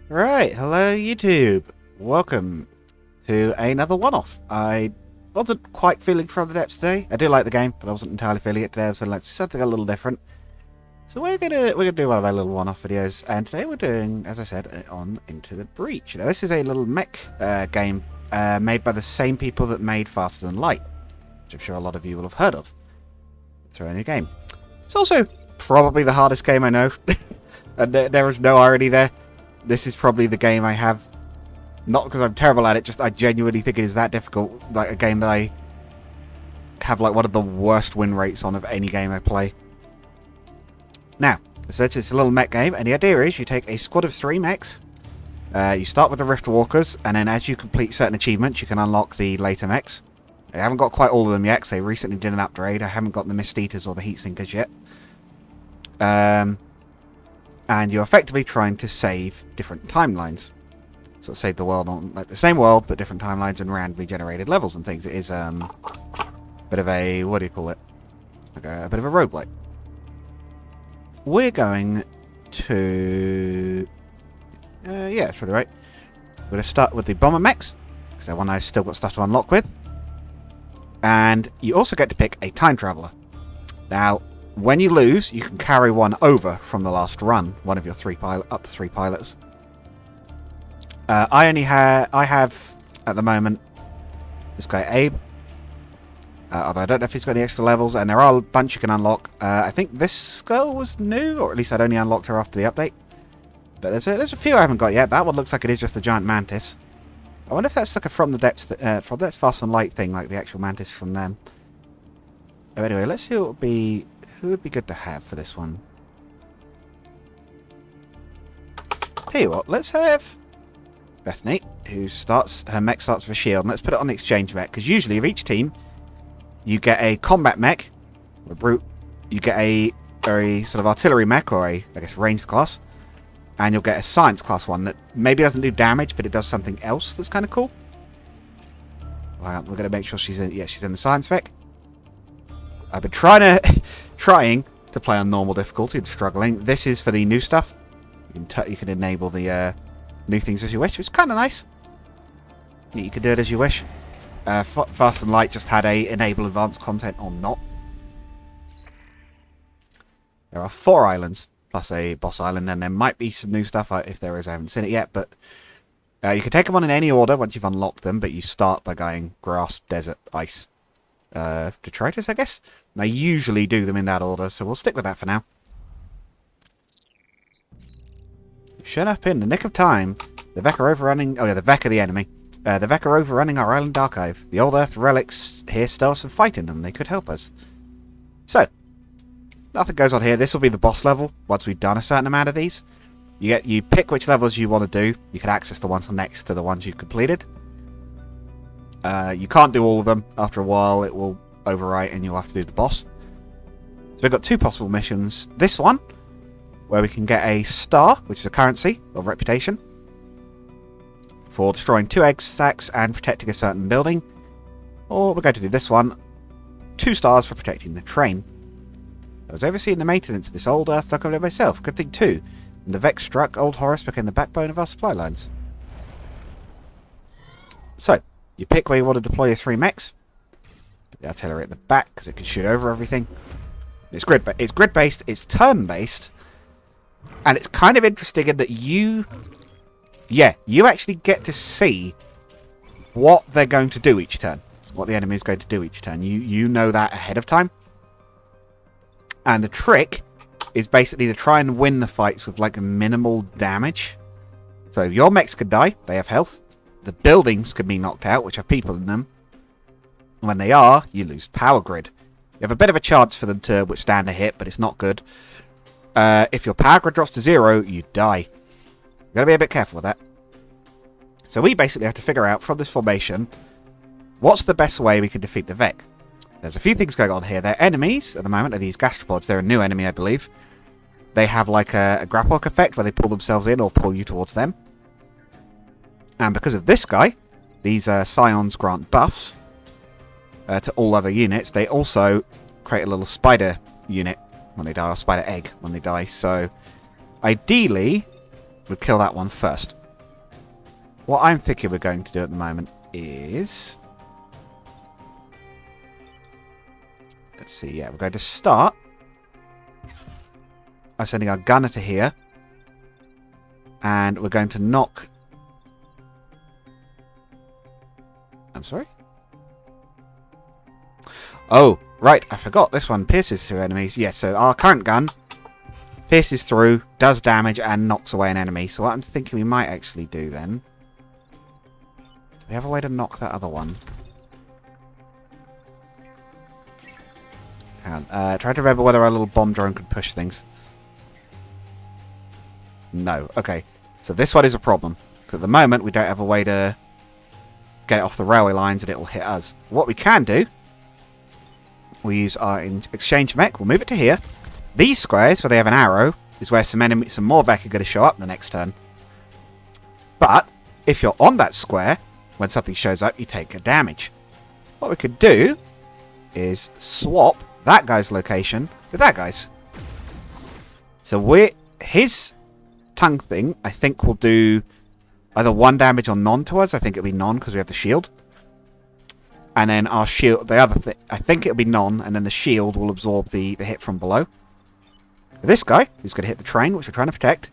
Right, hello YouTube. Welcome to another one-off. I wasn't quite feeling From the Depths today. I do like the game, but I wasn't entirely feeling it today. I was feeling like something a little different. So we're gonna do one of our little one-off videos, and today we're doing, as I said, on Into the Breach. Now this is a little mech game made by the same people that made Faster Than Light, which I'm sure a lot of you will have heard of. Throw in a game. It's also probably the hardest game I know, and there is no irony there. This is probably the game I have, not because I'm terrible at it, just I genuinely think it is that difficult. Like a game that I have like one of the worst win rates on of any game I play. Now, so it's a little mech game, and the idea is you take a squad of 3 mechs. You start with the Rift Walkers, and then as you complete certain achievements, you can unlock the later mechs. I haven't got quite all of them yet, because they recently did an upgrade. I haven't got the Mist Eaters or the Heat Sinkers yet. And you're effectively trying to save different timelines. So save the world on like the same world, but different timelines and randomly generated levels and things. It is a bit of a, what do you call it? Like a bit of a roguelike. We're going to... yeah, that's pretty right. We're going to start with the Bomber Mechs, because they're one I've still got stuff to unlock with. And you also get to pick a Time Traveller. Now, when you lose, you can carry one over from the last run, one of your up to 3 pilots. I have at the moment this guy Abe, although I don't know if he's got any extra levels, and there are a bunch you can unlock. I think this girl was new, or at least I'd only unlocked her after the update. But there's a few I haven't got yet. That one looks like it is just the giant mantis. I wonder if that's like a From the Depths, from that's Fast and Light thing, like the actual mantis from them. Oh, anyway, let's see what would be. Who would be good to have for this one? Tell you what, let's have Bethany, who starts, her mech starts with a shield, and let's put it on the exchange mech, because usually of each team, you get a combat mech, or a brute, you get a very sort of artillery mech, or a, I guess, ranged class, and you'll get a science class one that maybe doesn't do damage, but it does something else that's kind of cool. Well, we're going to make sure she's in, yeah, she's in the science mech. I've been trying to play on normal difficulty and struggling. This is for the new stuff. You can enable the new things as you wish. It's kind of nice. You can do it as you wish. Fast and Light just had a enable advanced content or not. There are 4 islands plus a boss island, and there might be some new stuff if there is. I haven't seen it yet, but you can take them on in any order once you've unlocked them. But you start by going grass, desert, ice, detritus, I guess. And I usually do them in that order, so we'll stick with that for now. Shut up in the nick of time. The Vec are overrunning... Oh yeah, the Vec are the enemy. The Vec are overrunning our island archive. The old Earth relics here still some fight in them. They could help us. So, nothing goes on here. This will be the boss level, once we've done a certain amount of these. You pick which levels you want to do. You can access the ones next to the ones you've completed. You can't do all of them. After a while, it will overwrite and you'll have to do the boss. So we've got 2 possible missions. This one, where we can get a star, which is a currency of reputation, for destroying 2 egg sacks and protecting a certain building. Or we're going to do this one, 2 stars for protecting the train. I was overseeing the maintenance of this old Earth locomotive myself. Good thing too. When the Vex struck, old Horus became the backbone of our supply lines. So, you pick where you want to deploy your 3 mechs. Put the artillery at the back because it can shoot over everything. It's grid-based, it's turn-based, and it's kind of interesting in that you actually get to see what they're going to do each turn. What the enemy is going to do each turn. You know that ahead of time. And the trick is basically to try and win the fights with like minimal damage. So your mechs could die, they have health. The buildings can be knocked out, which have people in them. When they are, you lose power grid. You have a bit of a chance for them to withstand a hit, but it's not good. If your power grid drops to 0, you die. You've got to be a bit careful with that. So we basically have to figure out from this formation, what's the best way we can defeat the Vec. There's a few things going on here. Their enemies, at the moment, are these gastropods. They're a new enemy, I believe. They have like a grapple hook effect where they pull themselves in or pull you towards them. And because of this guy, these scions grant buffs to all other units. They also create a little spider unit when they die, or spider egg when they die. So ideally, we'll kill that one first. What I'm thinking we're going to do at the moment is... Let's see, yeah, we're going to start by sending our gunner to here. And we're going to knock... I'm sorry? Oh, right, I forgot. This one pierces through enemies. Yes, so our current gun pierces through, does damage, and knocks away an enemy. So what I'm thinking we might actually do then... Do we have a way to knock that other one? Hang on. Try to remember whether our little bomb drone could push things. No. Okay. So this one is a problem. Because at the moment, we don't have a way to get it off the railway lines and it will hit us. What we can do... We use our exchange mech. We'll move it to here. These squares, where they have an arrow, is where some more Vec are going to show up the next turn. But, if you're on that square, when something shows up, you take a damage. What we could do is swap that guy's location with that guy's. So his tongue thing, I think, will do either 1 damage or none to us. I think it'll be none because we have the shield. And then our shield, the other thing, I think it'll be none, and then the shield will absorb the hit from below. This guy, who's going to hit the train, which we're trying to protect,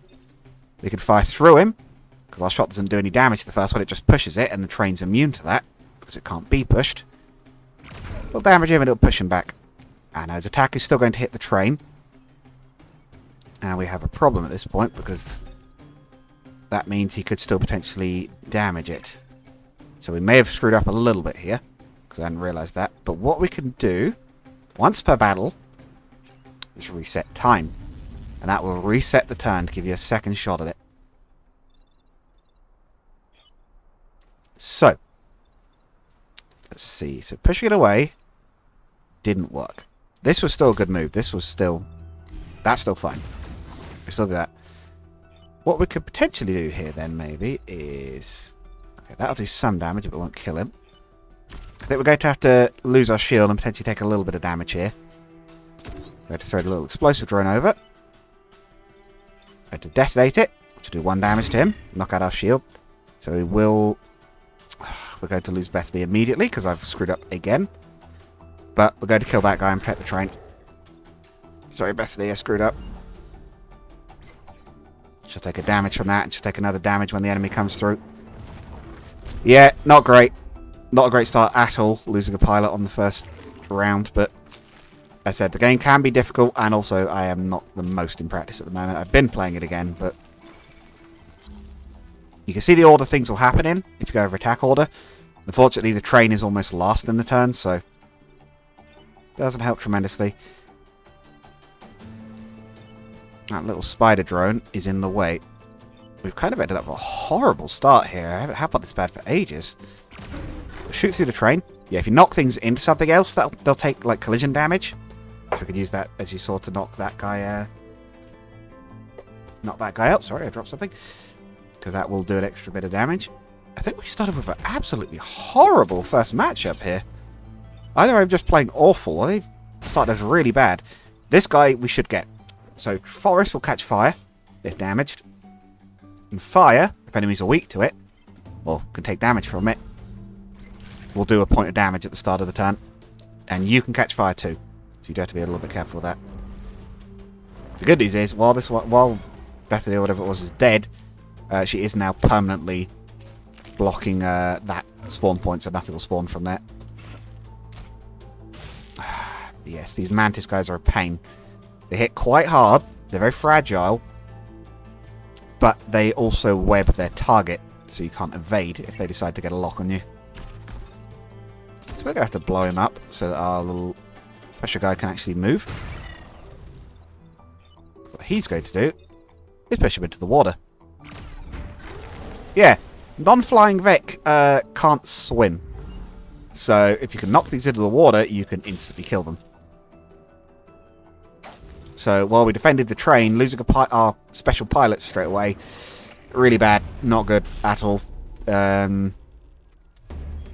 we can fire through him, because our shot doesn't do any damage to the first one, it just pushes it, and the train's immune to that, because it can't be pushed. It'll damage him, and it'll push him back. And his attack is still going to hit the train. And we have a problem at this point, because that means he could still potentially damage it. So we may have screwed up a little bit here. Because I hadn't realised that. But what we can do, once per battle, is reset time. And that will reset the turn to give you a second shot at it. So, let's see. So pushing it away didn't work. This was still a good move. This was still... That's still fine. We still do that. What we could potentially do here then, maybe, is... Okay, that'll do some damage, but it won't kill him. I think we're going to have to lose our shield and potentially take a little bit of damage here. We're going to throw the little explosive drone over. We're going to detonate it, which will do 1 damage to him. Knock out our shield. So we will... We're going to lose Bethany immediately, because I've screwed up again. But we're going to kill that guy and protect the train. Sorry, Bethany, I screwed up. She'll take a damage from that, and she'll take another damage when the enemy comes through. Yeah, not great. Not a great start at all, losing a pilot on the first round, but as I said, the game can be difficult, and also I am not the most in practice at the moment. I've been playing it again, but you can see the order things will happen in if you go over attack order. Unfortunately, the train is almost last in the turn, so it doesn't help tremendously. That little spider drone is in the way. We've kind of ended up with a horrible start here. I haven't had this bad for ages. Shoot through the train. Yeah, if you knock things into something else, they'll take like collision damage. So we could use that, as you saw, to knock that guy out. Sorry, I dropped something. Because that will do an extra bit of damage. I think we started with an absolutely horrible first matchup here. Either I'm just playing awful, or they've started as really bad. This guy we should get. So Forest will catch fire if damaged. And fire, if enemies are weak to it, or can take damage from it, will do a point of damage at the start of the turn. And you can catch fire too. So you do have to be a little bit careful with that. The good news is, while Bethany or whatever it was is dead, she is now permanently blocking that spawn point, so nothing will spawn from there. Yes, these Mantis guys are a pain. They hit quite hard, they're very fragile, but they also web their target, so you can't evade if they decide to get a lock on you. So we're going to have to blow him up so that our little pressure guy can actually move. What he's going to do is push him into the water. Yeah, non-flying Vec can't swim. So if you can knock things into the water, you can instantly kill them. So while we defended the train, losing our special pilot straight away, really bad, not good at all.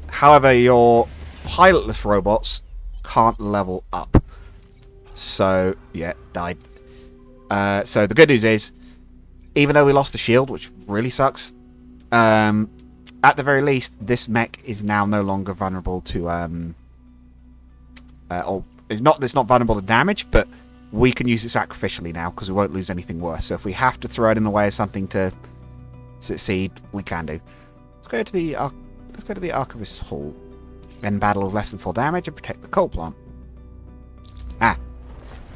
However, your pilotless robots can't level up. So, yeah, died. So the good news is, even though we lost the shield, which really sucks, at the very least, this mech is now no longer vulnerable to, or it's not vulnerable to damage, but we can use it sacrificially now because we won't lose anything worse. So if we have to throw it in the way of something to succeed, we can do. Let's go to the Archivist's Hall. End battle with less than 4 damage and protect the coal plant. Ah,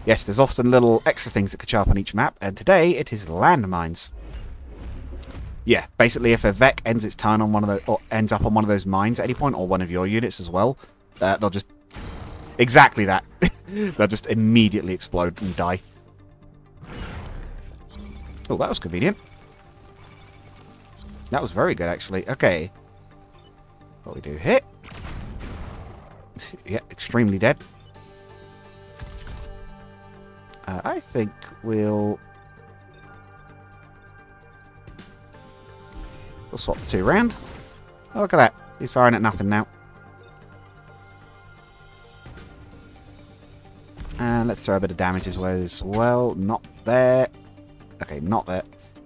yes, there's often little extra things that could show up on each map, and today it is landmines. Yeah, basically if a Vec ends its turn on one of the, or ends up on one of those mines at any point, or one of your units as well, they'll just... Exactly that. They'll just immediately explode and die. Oh, that was convenient. That was very good, actually. Okay. What we do here? Yeah, extremely dead. I think we'll swap the two round. Oh, look at that. He's firing at nothing now. And let's throw a bit of damage as well. Not there. Okay, not there.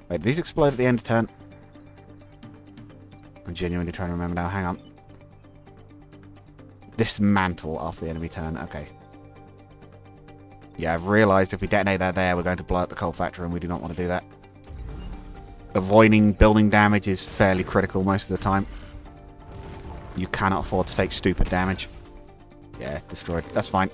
Wait, these explode at the end of turn. I'm genuinely trying to remember now. Hang on. Dismantle after the enemy turn. Okay. Yeah, I've realised if we detonate that there, we're going to blow up the coal factory, and we do not want to do that. Avoiding building damage is fairly critical most of the time. You cannot afford to take stupid damage. Yeah, destroyed. That's fine.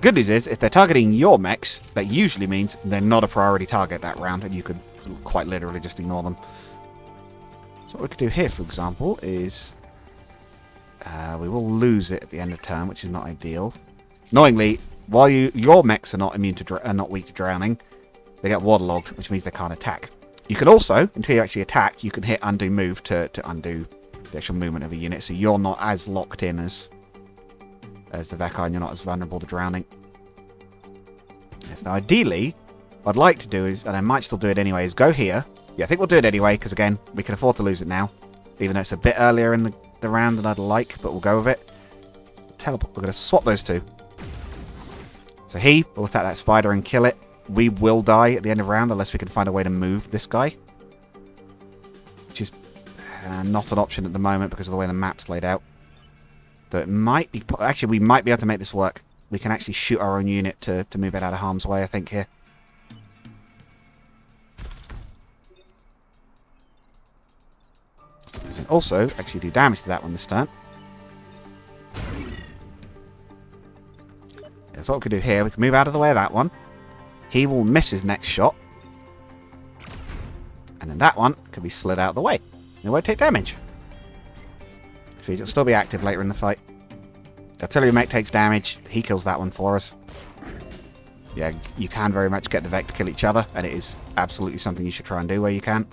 Good news is, if they're targeting your mechs, that usually means they're not a priority target that round, and you could quite literally just ignore them. So what we could do here, for example, is we will lose it at the end of turn, which is not ideal. Annoyingly, while your mechs are not immune to are not weak to drowning, they get waterlogged, which means they can't attack. You can also, until you actually attack, you can hit undo move to undo the actual movement of a unit, so you're not as locked in as the Vec, and you're not as vulnerable to drowning. Yes, now ideally, what I'd like to do is, and I might still do it anyway, is go here. Yeah, I think we'll do it anyway, because again, we can afford to lose it now. Even though it's a bit earlier in the round than I'd like, but we'll go with it. Teleport. We're going to swap those two. So he will attack that spider and kill it. We will die at the end of the round unless we can find a way to move this guy. Which is not an option at the moment because of the way the map's laid out. But it might be... Actually, we might be able to make this work. We can actually shoot our own unit to move it out of harm's way, I think, here. We can also actually do damage to that one this turn. Yeah, so what we can do here, we can move out of the way of that one. He will miss his next shot. And then that one can be slid out of the way. It won't take damage. It'll still be active later in the fight. Artillery mech takes damage. He kills that one for us. Yeah, you can very much get the Vec to kill each other, and it is absolutely something you should try and do where you can.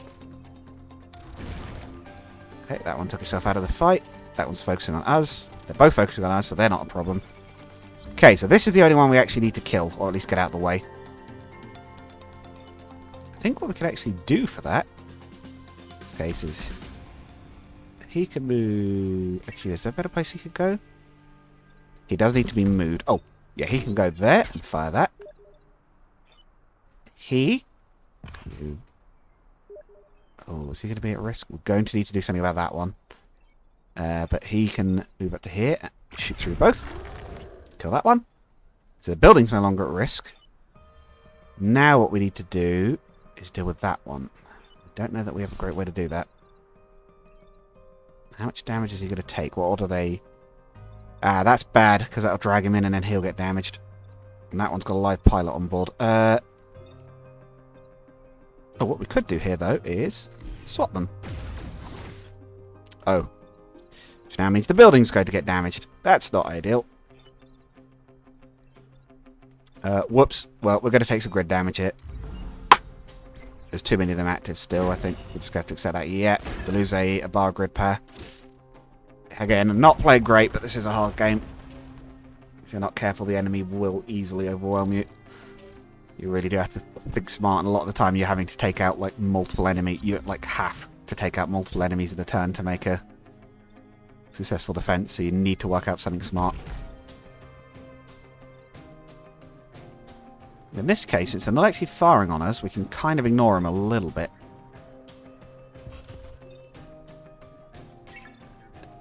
Okay, that one took itself out of the fight. That one's focusing on us. They're both focusing on us, so they're not a problem. Okay, so this is the only one we actually need to kill, or at least get out of the way. I think what we can actually do for that, in this case, is... He can move... Actually, is there a better place he could go? He does need to be moved. Oh, yeah, he can go there and fire that. He... Oh, is he going to be at risk? We're going to need to do something about that one. But he can move up to here, shoot through both. Kill that one. So the building's no longer at risk. Now what we need to do is deal with that one. I don't know that we have a great way to do that. How much damage is he going to take? What order are they... Ah, that's bad, because that'll drag him in and then he'll get damaged. And that one's got a live pilot on board. Oh, what we could do here, though, is swap them. Oh. Which now means the building's going to get damaged. That's not ideal. Whoops. Well, we're going to take some grid damage here. There's too many of them active still, I think. We're just going to accept that. Yeah, we lose a bar grid pair. Again, I'm not playing great, but this is a hard game. If you're not careful, the enemy will easily overwhelm you. You really do have to think smart, and a lot of the time you're having to take out, like, multiple enemies. You, like, have to take out multiple enemies in a turn to make a successful defense, so you need to work out something smart. In this case, since they're not actually firing on us, we can kind of ignore them a little bit.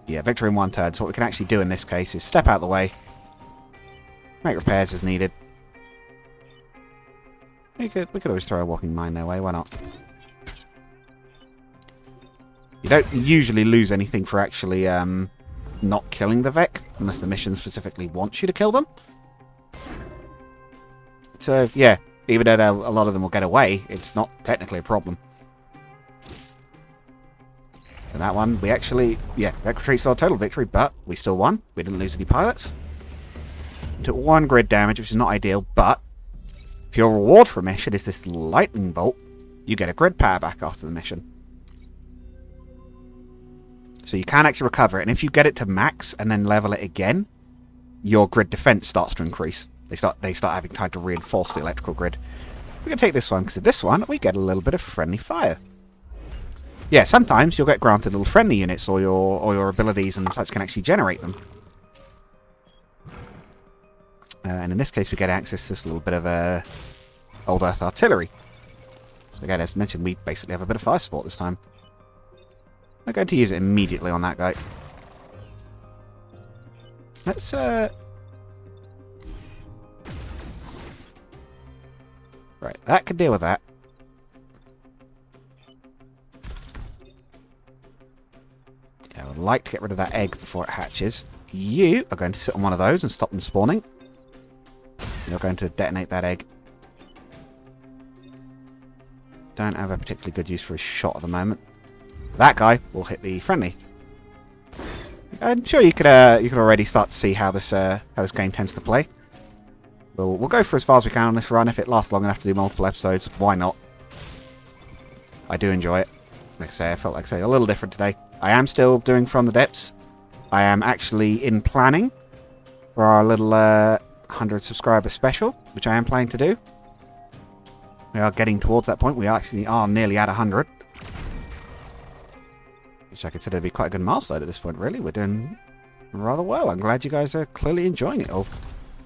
Yeah, victory in 1 turn. So what we can actually do in this case is step out of the way, make repairs as needed. We could always throw a walking mine their way, why not? You don't usually lose anything for actually not killing the Vec, unless the mission specifically wants you to kill them. So, yeah, even though a lot of them will get away, it's not technically a problem. And that one, we actually, yeah, Vec retreat saw a total victory, but we still won. We didn't lose any pilots. We took 1 grid damage, which is not ideal, but if your reward for a mission is this lightning bolt, you get a grid power back after the mission. So you can actually recover it, and if you get it to max and then level it again, your grid defense starts to increase. They start having time to reinforce the electrical grid. We can take this one, because of this one, we get a little bit of friendly fire. Yeah, sometimes you'll get granted little friendly units, or your abilities and such can actually generate them. And in this case, we get access to this little bit of old Earth artillery. Again, as mentioned, we basically have a bit of fire support this time. I'm going to use it immediately on that guy. Let's right, that could deal with that. Yeah, I would like to get rid of that egg before it hatches. You are going to sit on one of those and stop them spawning. You're going to detonate that egg. Don't have a particularly good use for a shot at the moment. That guy will hit the friendly. I'm sure you could already start to see how this game tends to play. We'll go for as far as we can on this run. If it lasts long enough to do multiple episodes, why not? I do enjoy it. Like I say, I felt like a little different today. I am still doing From the Depths. I am actually in planning for our little 100 subscriber special, which I am planning to do. We are getting towards that point. We actually are nearly at 100. Which I consider to be quite a good milestone at this point, really. We're doing rather well. I'm glad you guys are clearly enjoying it all.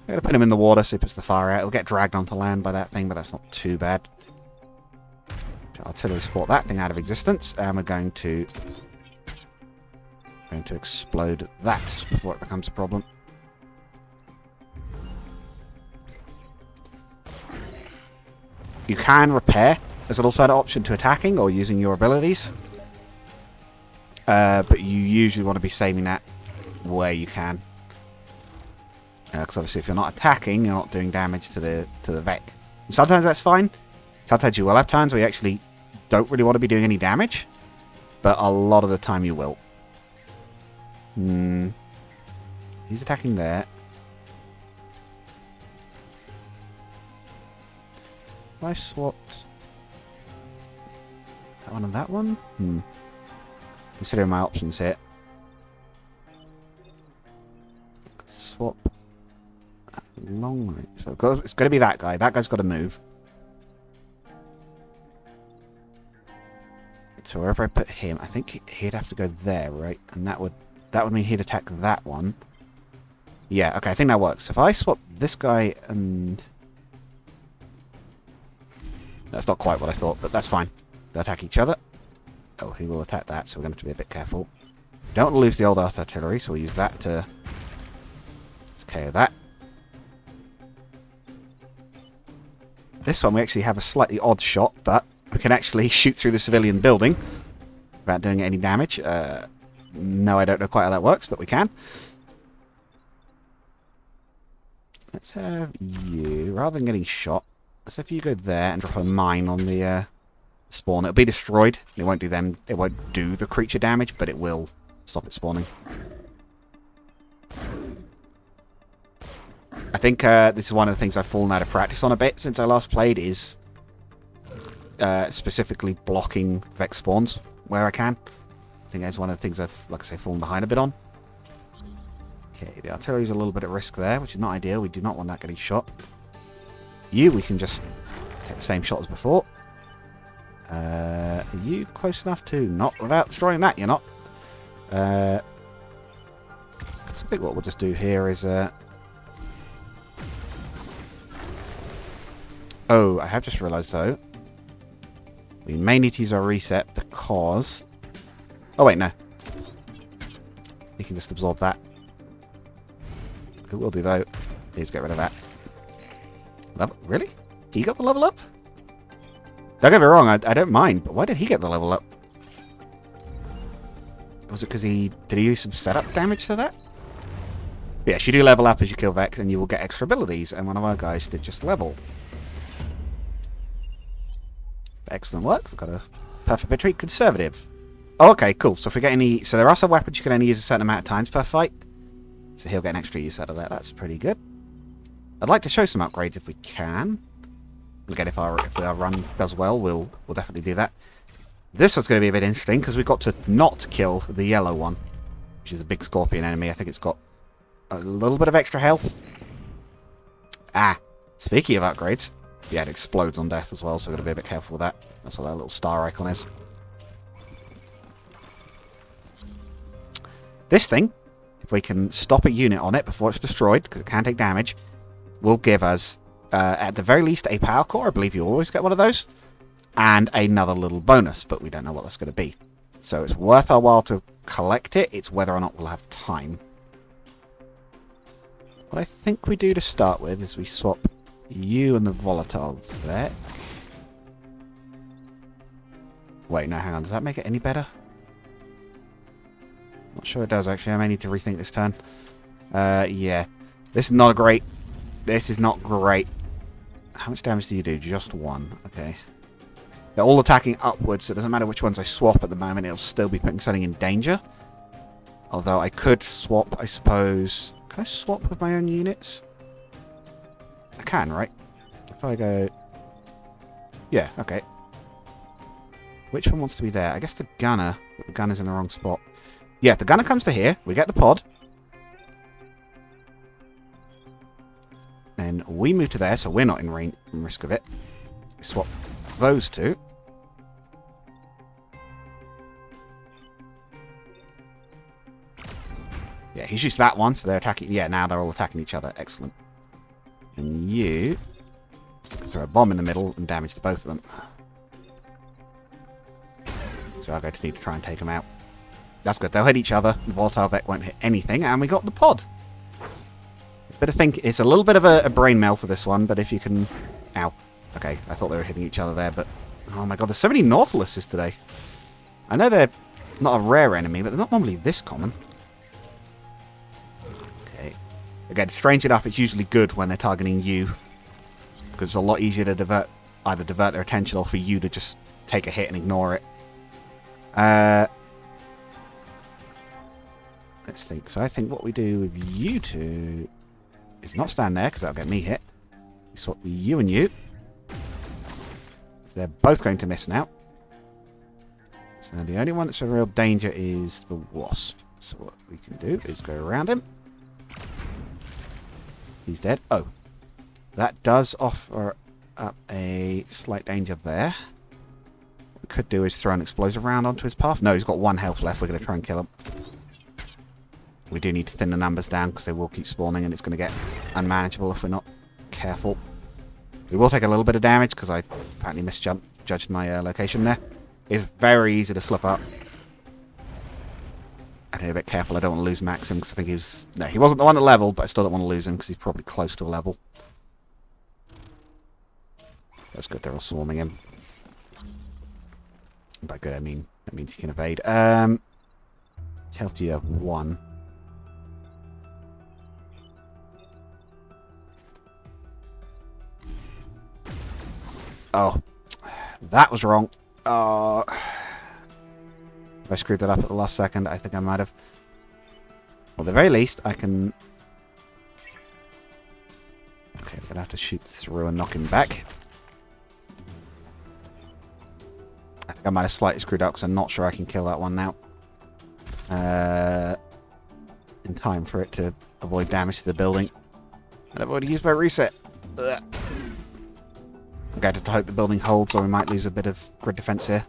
I'm going to put him in the water so he puts the fire out. He'll get dragged onto land by that thing, but that's not too bad. Artillery support that thing out of existence, and we're going to explode that before it becomes a problem. You can repair as an alternate option to attacking or using your abilities. But you usually want to be saving that where you can. Because obviously if you're not attacking, you're not doing damage to the Vec. And sometimes that's fine. Sometimes you will have times where you actually don't really want to be doing any damage. But a lot of the time you will. He's attacking there. Have I swapped that one and that one? Considering my options here. Swap long range. So it's going to be that guy. That guy's got to move. So wherever I put him, I think he'd have to go there, right? And that would mean he'd attack that one. Yeah, okay, I think that works. If I swap this guy and... That's not quite what I thought, but that's fine. They'll attack each other. Oh, he will attack that, so we're going to have to be a bit careful. Don't want to lose the old Earth artillery, so we'll use that to KO that. This one we actually have a slightly odd shot, but we can actually shoot through the civilian building without doing any damage. No, I don't know quite how that works, but we can. Let's have you, rather than getting shot, let's have you go there and drop a mine on the spawn. It'll be destroyed. It won't do them. It won't do the creature damage, but it will stop it spawning. I think this is one of the things I've fallen out of practice on a bit since I last played, is specifically blocking Vex spawns where I can. I think that's one of the things I've, like I say, fallen behind a bit on. Okay, the artillery's a little bit at risk there, which is not ideal. We do not want that getting shot. We can just take the same shot as before. Are you close enough to? Not without destroying that, you're not. So I think what we'll just do here is... Oh, I have just realised, though. We may need to use our reset because... Oh, wait, no. We can just absorb that. It will do, though. Please get rid of that. Level? Really? He got the level up? Don't get me wrong, I don't mind, but why did he get the level up? Was it because he... Did he use some setup damage to that? Yes, you do level up as you kill Vex, and you will get extra abilities, and one of our guys did just level. Excellent work. We've got a perfect victory. Conservative. Oh, okay, cool. So if we get any... So there are some weapons you can only use a certain amount of times per fight. So he'll get an extra use out of that. That's pretty good. I'd like to show some upgrades if we can. Again, if our run does well, we'll definitely do that. This one's going to be a bit interesting because we've got to not kill the yellow one, which is a big scorpion enemy. I think it's got a little bit of extra health. Ah, speaking of upgrades, yeah, it explodes on death as well, so we've got to be a bit careful with that. That's what that little star icon is. This thing, if we can stop a unit on it before it's destroyed, because it can take damage, will give us, at the very least, a power core. I believe you always get one of those. And another little bonus, but we don't know what that's going to be. So it's worth our while to collect it. It's whether or not we'll have time. What I think we do to start with is we swap you and the volatiles there. Wait, no, hang on. Does that make it any better? Not sure it does, actually. I may need to rethink this turn. Yeah. This is not great. This is not great. How much damage do you do? Just one. Okay. They're all attacking upwards, so it doesn't matter which ones I swap at the moment. It'll still be putting something in danger. Although I could swap, I suppose... Can I swap with my own units? I can, right? If I go... Yeah, okay. Which one wants to be there? I guess the gunner. But the gunner's in the wrong spot. Yeah, the gunner comes to here. We get the pod. Then we move to there, so we're not in risk of it. We swap those two. Yeah, he's used that one, so they're attacking... Yeah, now they're all attacking each other. Excellent. And you... throw a bomb in the middle and damage to both of them. So I'm going to need to try and take them out. That's good. They'll hit each other. The volatile vet won't hit anything, and we got the pod. But I think it's a little bit of a brain melt to this one, but if you can... Ow. Okay, I thought they were hitting each other there, but... Oh my god, there's so many Nautiluses today. I know they're not a rare enemy, but they're not normally this common. Okay. Again, strange enough, it's usually good when they're targeting you. Because it's a lot easier to either divert their attention or for you to just take a hit and ignore it. Let's think. So I think what we do with you two is not stand there, because that'll get me hit. We swap you and you. So they're both going to miss now. So the only one that's a real danger is the wasp. So what we can do is go around him. He's dead. Oh. That does offer up a slight danger there. What we could do is throw an explosive round onto his path. No, he's got 1 health left. We're going to try and kill him. We do need to thin the numbers down because they will keep spawning and it's going to get unmanageable if we're not careful. We will take a little bit of damage because I apparently misjudged my location there. It's very easy to slip up. I need to be a bit careful. I don't want to lose Maxim because I think he was... No, he wasn't the one that leveled, but I still don't want to lose him because he's probably close to a level. That's good. They're all swarming him. By good, I mean that means he can evade. Health to you have 1. Oh, that was wrong. I screwed that up at the last second. I think I might have. Well, at the very least, I can... Okay, I'm going to have to shoot through and knock him back. I think I might have slightly screwed up because I'm not sure I can kill that one now. In time for it to avoid damage to the building. And I've already used my reset. Ugh. I'm going to hope the building holds or we might lose a bit of grid defense here.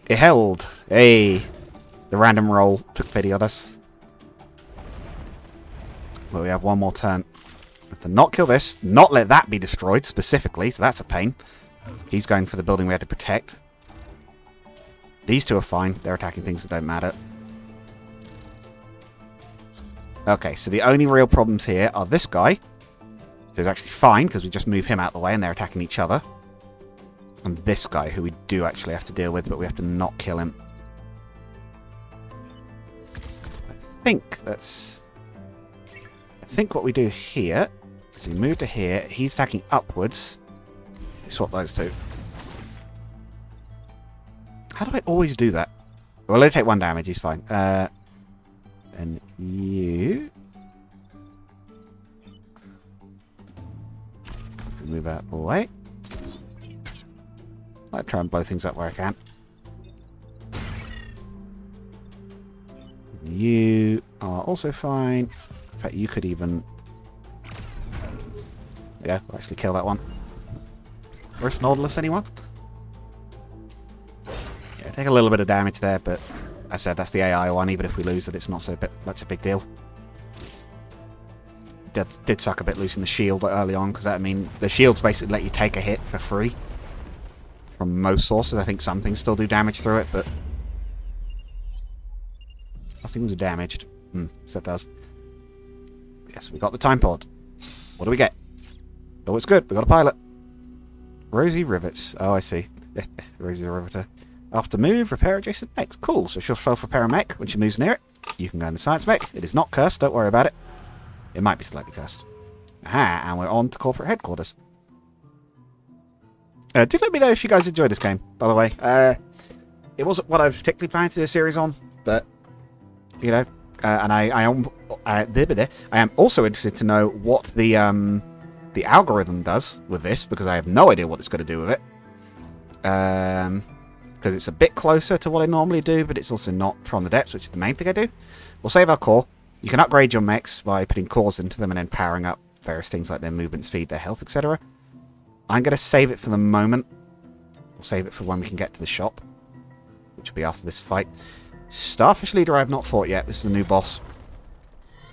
It held. Hey! The random roll took pity on us. But we have one more turn. Have to not kill this. Not let that be destroyed, specifically. So that's a pain. He's going for the building we had to protect. These two are fine. They're attacking things that don't matter. Okay, so the only real problems here are this guy, who's actually fine, because we just move him out of the way and they're attacking each other. And this guy, who we do actually have to deal with, but we have to not kill him. I think what we do here is we move to here. He's attacking upwards. We swap those two. How do I always do that? Well, only take 1 damage. He's fine. And you move out of the way. I'll try and blow things up where I can. You are also fine. In fact, you could even... Yeah, we'll actually kill that one. Where's Nautilus, anyone? Yeah, take a little bit of damage there, but as I said, that's the AI one. Even if we lose it, it's not so much a big deal. Did suck a bit losing the shield early on, because I mean, the shields basically let you take a hit for free. From most sources, I think some things still do damage through it, but... Nothing was damaged. So it does. Yes, we got the time pod. What do we get? Oh, it's good. We got a pilot. Rosy rivets. Oh, I see. Rosy riveter. After move, repair adjacent mechs. Cool. So she'll self-repair a mech when she moves near it. You can go in the science mech. It is not cursed. Don't worry about it. It might be slightly cursed. Aha, and we're on to corporate headquarters. Do let me know if you guys enjoyed this game, by the way. It wasn't what I was particularly planning to do a series on, but, you know, and I am also interested to know what the algorithm does with this, because I have no idea what it's going to do with it. Because it's a bit closer to what I normally do, but it's also not from the depths, which is the main thing I do. We'll save our core. You can upgrade your mechs by putting cores into them and then powering up various things like their movement speed, their health, etc. I'm going to save it for the moment. We'll save it for when we can get to the shop, which will be after this fight. Starfish Leader I have not fought yet. This is a new boss.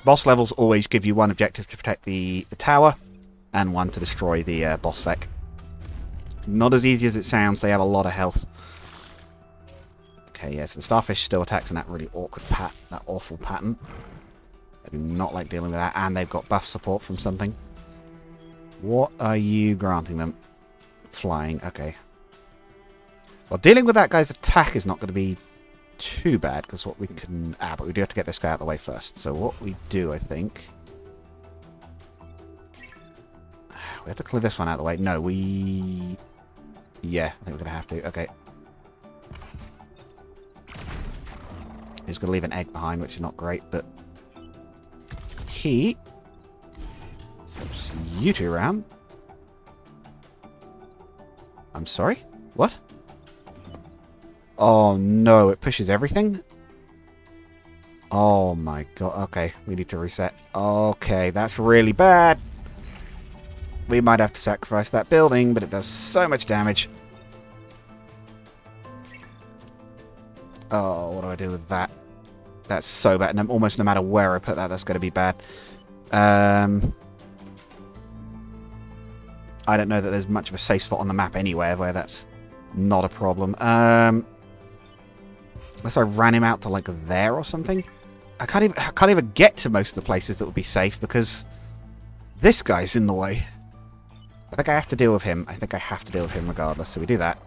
Boss levels always give you one objective to protect the tower, and one to destroy the boss feck. Not as easy as it sounds. They have a lot of health. Okay, yes, the Starfish still attacks in that really awkward that awful pattern. I do not like dealing with that, and they've got buff support from something. What are you granting them? Flying, okay. Well, dealing with that guy's attack is not going to be too bad, because what we can... but we do have to get this guy out of the way first. So what we do, I think... We have to clear this one out of the way. No, we... Yeah, I think we're going to have to. Okay. He's going to leave an egg behind, which is not great, but... He... Swaps you two around. I'm sorry? What? Oh no, it pushes everything? Oh my god. Okay, we need to reset. Okay, that's really bad. We might have to sacrifice that building, but it does so much damage. Oh, what do I do with that? That's so bad. And almost no matter where I put that, that's going to be bad. I don't know that there's much of a safe spot on the map anywhere where that's not a problem. Unless I ran him out to, like, there or something. I can't even get to most of the places that would be safe because this guy's in the way. I think I have to deal with him. I think I have to deal with him regardless, so we do that.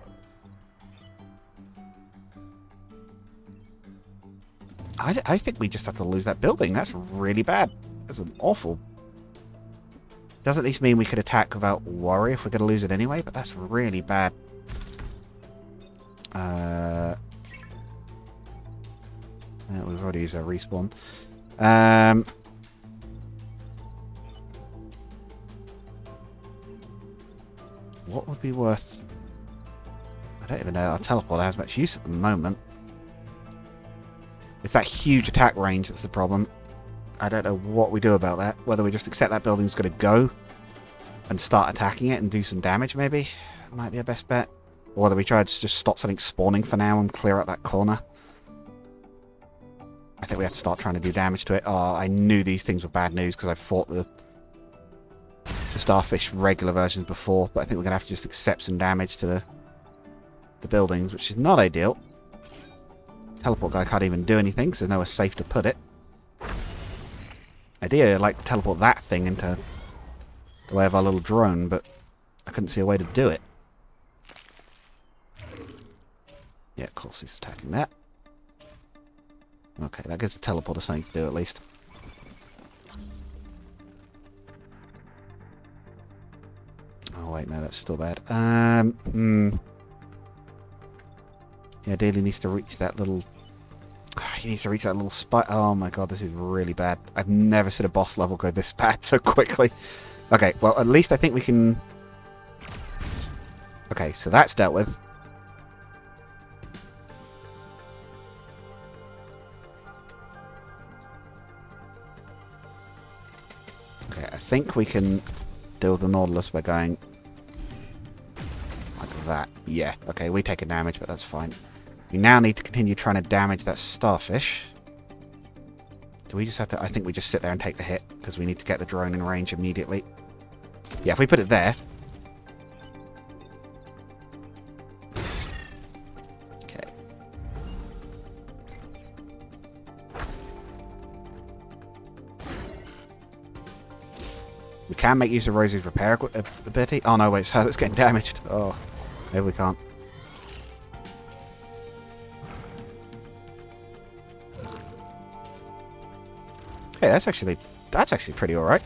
I think we just have to lose that building. That's really bad. That's an awful... Does at least mean we could attack without worry if we're going to lose it anyway, but that's really bad. We've already used our respawn. What would be worth... I don't even know. Our teleport has much use at the moment. It's that huge attack range that's the problem. I don't know what we do about that. Whether we just accept that building's going to go and start attacking it and do some damage, maybe. That might be our best bet. Or whether we try to just stop something spawning for now and clear out that corner. I think we have to start trying to do damage to it. Oh, I knew these things were bad news because I fought the the Starfish regular versions before, but I think we're going to have to just accept some damage to the buildings, which is not ideal. Teleport guy can't even do anything, because there's nowhere safe to put it. Ideally, I'd like to teleport that thing into the way of our little drone, but I couldn't see a way to do it. Yeah, of course he's attacking that. Okay, that gives the teleporter something to do at least. Oh wait, no, that's still bad. Yeah, Daly needs to reach that little... He needs to reach that little spot. Oh my god, this is really bad. I've never seen a boss level go this bad so quickly. Okay, well, at least I think we can... Okay, so that's dealt with. Okay, I think we can deal with the Nautilus by going... like that. Yeah, okay, we take a damage, but that's fine. We now need to continue trying to damage that Starfish. Do we just have to... I think we just sit there and take the hit, because we need to get the drone in range immediately. Yeah, if we put it there... Okay. We can make use of Rosie's repair ability. Oh no, wait, so that's getting damaged. Oh, maybe we can't. Hey, that's actually pretty alright.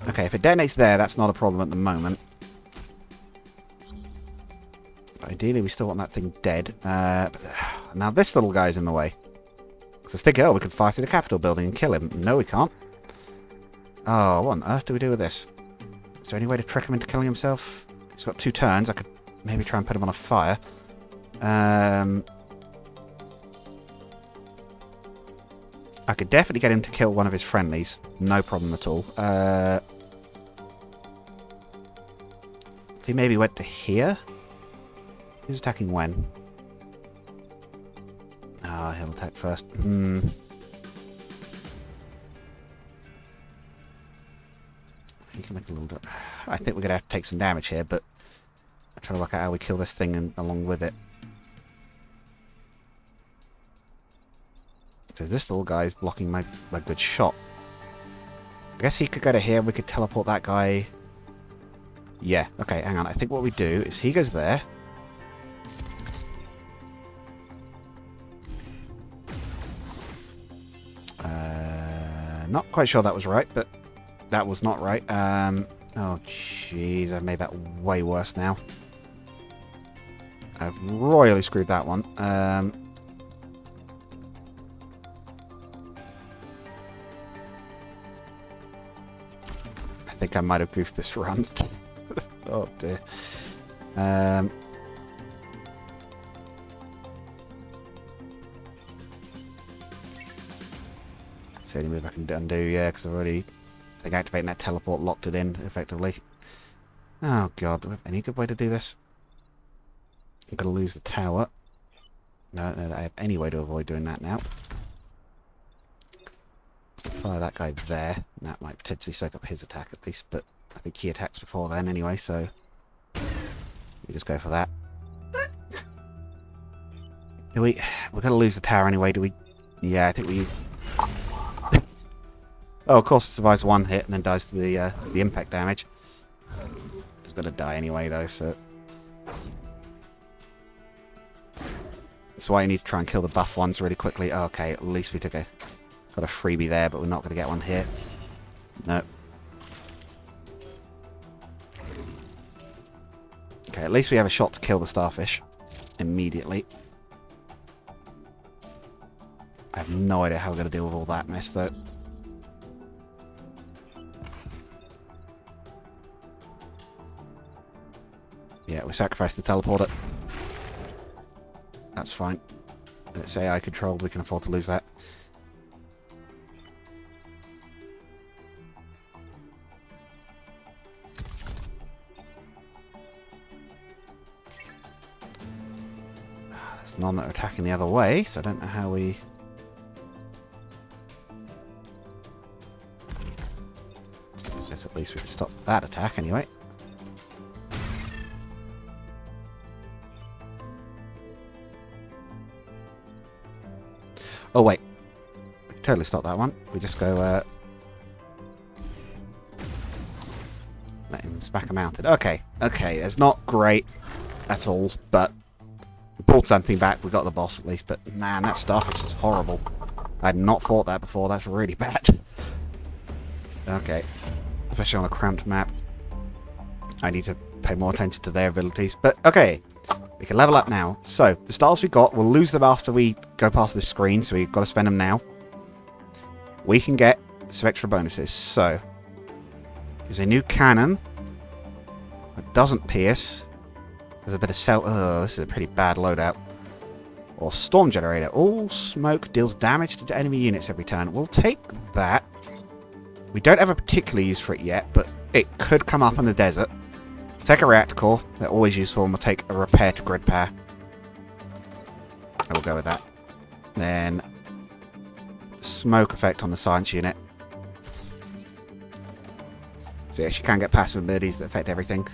Okay, if it detonates there, that's not a problem at the moment. But ideally, we still want that thing dead. Now this little guy's in the way. So I was thinking, oh, we could fire through the Capitol building and kill him. No, we can't. Oh, what on earth do we do with this? Is there any way to trick him into killing himself? He's got 2 turns. I could maybe try and put him on a fire. I could definitely get him to kill one of his friendlies. No problem at all. If he maybe went to here? Who's attacking when? Ah, he'll attack first. He can make a little... I think we're going to have to take some damage here, but I'm trying to work out how we kill this thing along with it. Because this little guy is blocking my good shot. I guess he could go to here. We could teleport that guy. Yeah. Okay, hang on. I think what we do is he goes there. Not quite sure that was right, but that was not right. Oh, jeez. I've made that way worse now. I've royally screwed that one. I think I might have goofed this run. Oh dear. That's the only move I can undo, yeah, because I've already... I think activating that teleport locked it in, effectively. Oh god, do we have any good way to do this? I'm going to lose the tower. No, I have any way to avoid doing that now. Fire that guy there. That might potentially soak up his attack at least, but I think he attacks before then anyway, so we just go for that. Do we... We're going to lose the tower anyway, do we... Yeah, I think we... Oh, of course it survives one hit and then dies to the impact damage. It's going to die anyway though, so... That's why you need to try and kill the buff ones really quickly. Oh, okay, at least we got a freebie there, but we're not going to get one here. No. Okay, at least we have a shot to kill the Starfish immediately. I have no idea how we're going to deal with all that mess, though. Yeah, we sacrificed the teleporter. That's fine. It's AI controlled, we can afford to lose that. There's none that are attacking the other way, so I don't know how we... least we can stop that attack anyway. Oh wait, we can totally stop that one. We just go let him smack him mounted. Okay, it's not great at all, but we pulled something back. We got the boss at least, but man, that stuff is just horrible. I had not fought that before. That's really bad. Okay, especially on a cramped map. I need to pay more attention to their abilities. But okay, we can level up now. So the stars we got, we'll lose them after we go past this screen, so we've got to spend them now. We can get some extra bonuses. So there's a new cannon that doesn't pierce. There's a bit of cell. Oh, this is a pretty bad loadout. Or storm generator. All smoke deals damage to enemy units every turn. We'll take that. We don't have a particular use for it yet, but it could come up in the desert. Take a reactor core. They're always useful, and we'll take a repair to grid power. We'll go with that. Then smoke effect on the science unit. So yeah, she can get passive abilities that affect everything.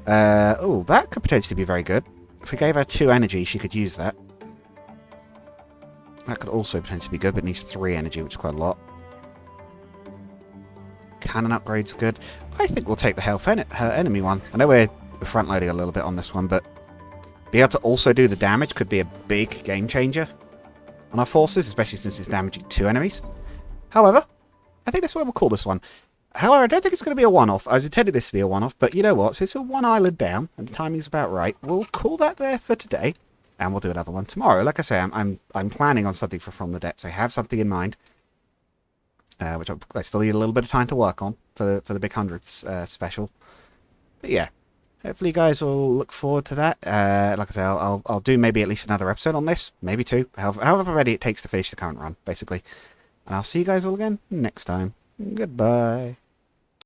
Oh, that could potentially be very good. If we gave her 2 energy, she could use that. That could also potentially be good, but it needs 3 energy, which is quite a lot. Cannon upgrade's good. I think we'll take the her enemy one. I know we're front-loading a little bit on this one, but being able to also do the damage could be a big game changer on our forces, especially since it's damaging 2 enemies. However, I think that's what we'll call this one. However, I don't think it's going to be a one-off. I was intended this to be a one-off, but you know what? Since we're 1 island down, and the timing's about right, we'll call that there for today, and we'll do another one tomorrow. Like I say, I'm planning on something for From the Depths. I have something in mind, which I still need a little bit of time to work on for the Big Hundreds special. But yeah, hopefully you guys will look forward to that. Like I say, I'll do maybe at least another episode on this, maybe 2, however many it takes to finish the current run, basically. And I'll see you guys all again next time. Goodbye.